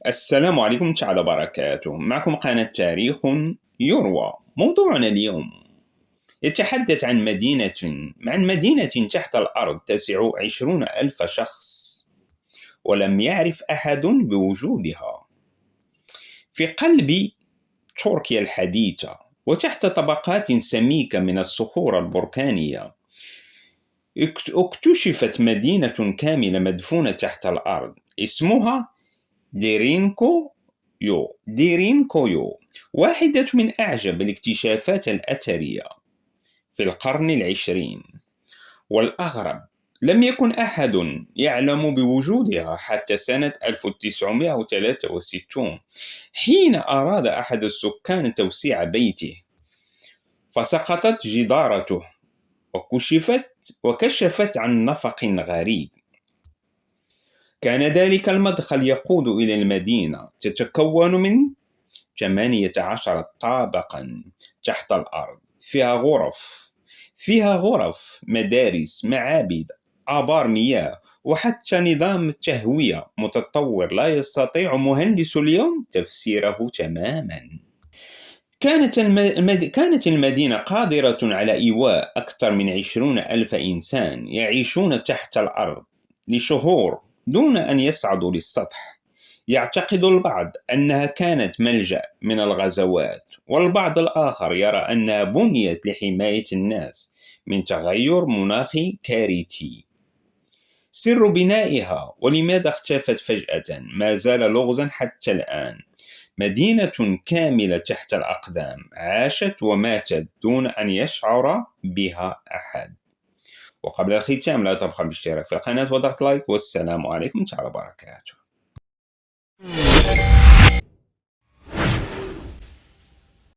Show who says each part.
Speaker 1: السلام عليكم تعالى بركاته. معكم قناة تاريخ يروى. موضوعنا اليوم يتحدث عن مدينة تحت الأرض تسع 20,000 شخص ولم يعرف أحد بوجودها في قلب تركيا الحديثة، وتحت طبقات سميكة من الصخور البركانية. اكتشفت مدينة كاملة مدفونة تحت الأرض اسمها ديرينكويو، واحدة من أعجب الاكتشافات الأثرية في القرن العشرين. والأغرب، لم يكن أحد يعلم بوجودها حتى سنة 1963، حين أراد أحد السكان توسيع بيته فسقطت جدارته وكشفت عن نفق غريب. كان ذلك المدخل يقود إلى المدينة، تتكون من 18 طابقا تحت الأرض، فيها غرف، مدارس، معابد، آبار مياه، وحتى نظام تهوية متطور لا يستطيع مهندس اليوم تفسيره تماما. كانت المدينة قادرة على إيواء أكثر من 20,000 إنسان يعيشون تحت الأرض لشهور دون أن يصعدوا للسطح. يعتقد البعض أنها كانت ملجأ من الغزوات، والبعض الآخر يرى أنها بنيت لحماية الناس من تغير مناخي كارثي. سر بنائها ولماذا اختفت فجأة ما زال لغزا حتى الآن. مدينة كاملة تحت الأقدام عاشت وماتت دون أن يشعر بها أحد. وقبل الختام لا تبخل بالاشتراك في القناة وضغط لايك، والسلام عليكم ورحمة الله وبركاته.